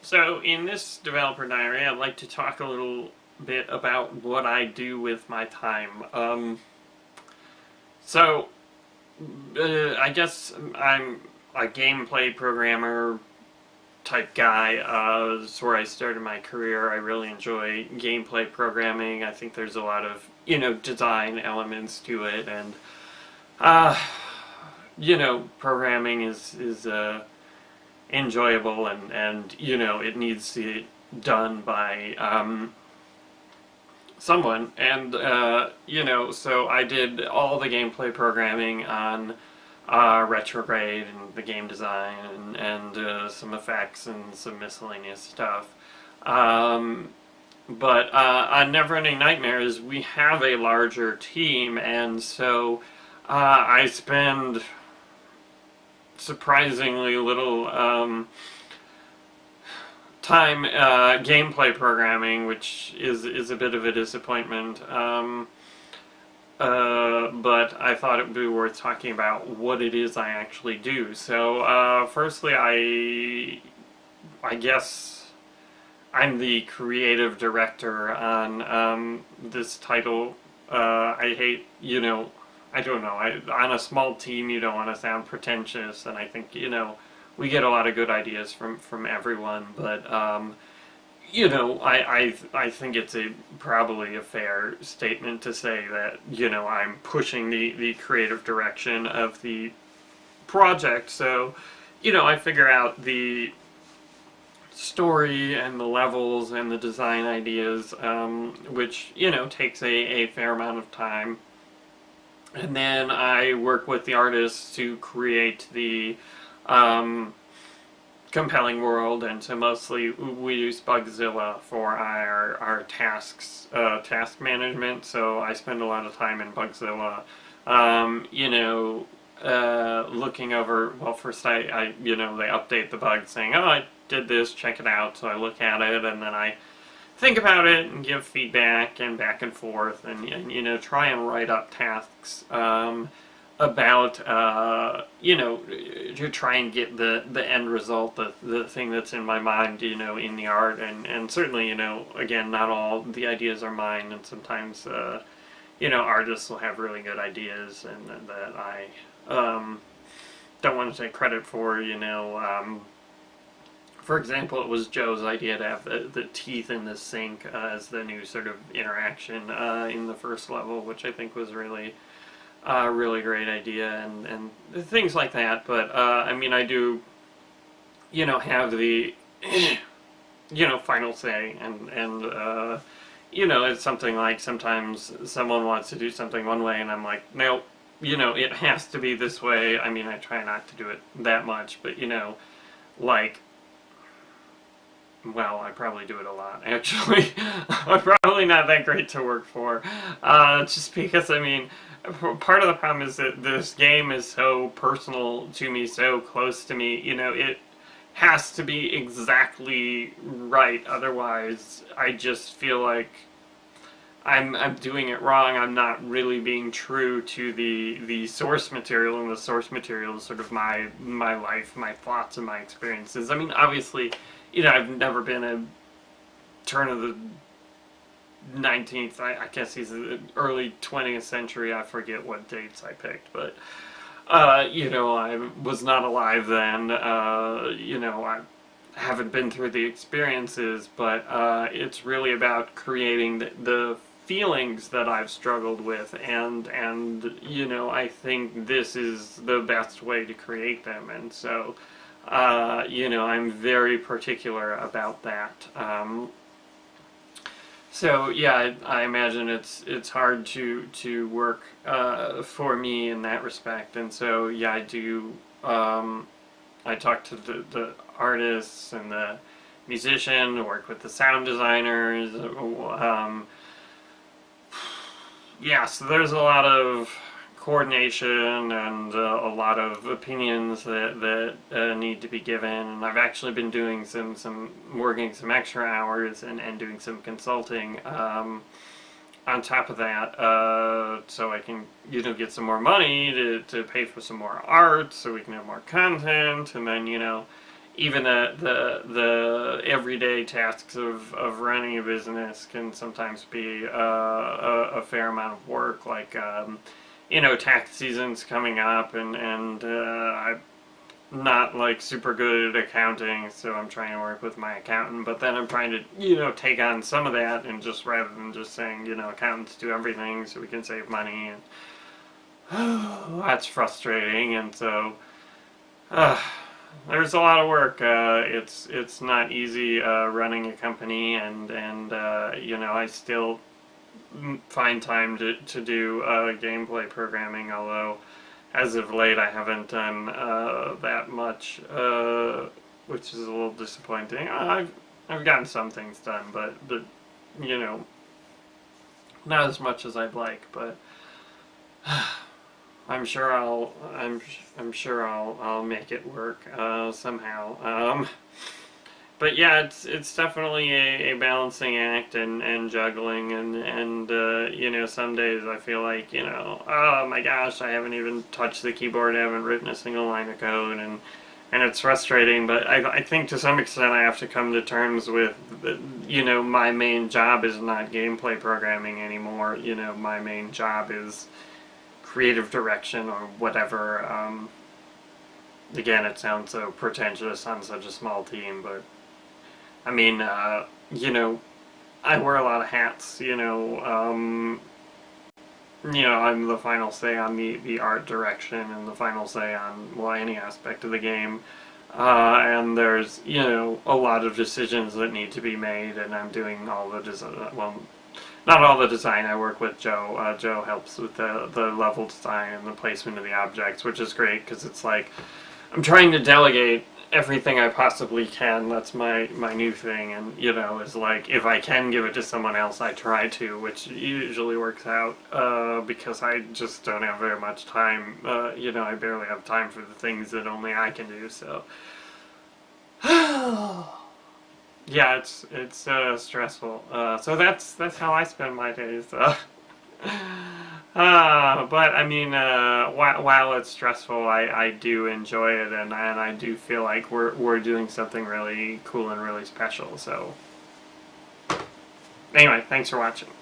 So in this developer diary, I'd like to talk a little bit about what I do with my time. So I guess I'm a gameplay programmer type guy. It's where I started my career. I really enjoy gameplay programming. I think there's a lot of design elements to it, and uh, programming is enjoyable, and it needs to be done by someone. And so I did all the gameplay programming on retrograde and the game design and some effects and some miscellaneous stuff. um, but on Neverending Nightmares, we have a larger team, and so I spend surprisingly little time gameplay programming, which is a bit of a disappointment. But I thought it would be worth talking about what it is I actually do. So, firstly, I guess I'm the creative director on this title. I hate, I don't know. On a small team, you don't want to sound pretentious, and I think we get a lot of good ideas from everyone, but I think it's probably a fair statement to say that I'm pushing the creative direction of the project. So I figure out the story and the levels and the design ideas, which takes a fair amount of time, and then I work with the artists to create the um, compelling world. And so mostly we use Bugzilla for our task management. So I spend a lot of time in Bugzilla, looking over. Well, first I they update the bug saying, oh, I did this, check it out. So I look at it, and then I think about it and give feedback and back and forth, and try and write up tasks about to try and get the end result, the thing that's in my mind, in the art. And certainly, again, not all the ideas are mine, and sometimes artists will have really good ideas and that I don't want to take credit for. For example, it was Joe's idea to have the teeth in the sink as the new sort of interaction in the first level, which I think was really really great idea, and things like that. But I mean, I do have the final say, and it's something like sometimes someone wants to do something one way, and I'm like, nope, it has to be this way. I mean, I try not to do it that much, but like, well, I probably do it a lot, actually. I'm probably not that great to work for. Just because, I mean, part of the problem is that this game is so personal to me, so close to me. It has to be exactly right. Otherwise, I just feel like I'm doing it wrong. I'm not really being true to the source material, and the source material is sort of my life, my thoughts, and my experiences. I mean, obviously, I've never been a turn of the 19th, I guess he's the early 20th century. I forget what dates I picked, but I was not alive then. I haven't been through the experiences, but it's really about creating the feelings that I've struggled with, and I think this is the best way to create them. And so I'm very particular about that. So yeah, I imagine it's hard to work for me in that respect. And so yeah, I do. I talk to the artists and the musician, work with the sound designers. Yeah, so there's a lot of coordination and a lot of opinions that need to be given. And I've actually been doing some working some extra hours and doing some consulting on top of that, so I can get some more money to pay for some more art, so we can have more content. And then even the everyday tasks of running a business can sometimes be a fair amount of work. Like tax season's coming up, and I'm not like super good at accounting, so I'm trying to work with my accountant. But then I'm trying to take on some of that, and just rather than just saying accountants do everything so we can save money, and that's frustrating. And so. There's a lot of work. It's not easy running a company, and I still find time to do gameplay programming. Although, as of late, I haven't done that much, which is a little disappointing. I've gotten some things done, but you know not as much as I'd like. But I'm sure I'll make it work somehow. But yeah, it's definitely a balancing act, and juggling, and some days I feel like oh my gosh, I haven't even touched the keyboard, I haven't written a single line of code, and it's frustrating. But I think to some extent I have to come to terms with my main job is not gameplay programming anymore. My main job is creative direction or whatever. Again, it sounds so pretentious on such a small team, but I mean, I wear a lot of hats. I'm the final say on the art direction and the final say on any aspect of the game. And there's a lot of decisions that need to be made, and I'm doing all the design. Well, not all the design. I work with Joe. Joe helps with the level design and the placement of the objects, which is great because it's like I'm trying to delegate everything I possibly can. That's my new thing, and is like if I can give it to someone else, I try to, which usually works out because I just don't have very much time. I barely have time for the things that only I can do. So. Yeah, it's stressful. So that's how I spend my days. But I mean, while it's stressful, I do enjoy it, and I do feel like we're doing something really cool and really special. So anyway, thanks for watching.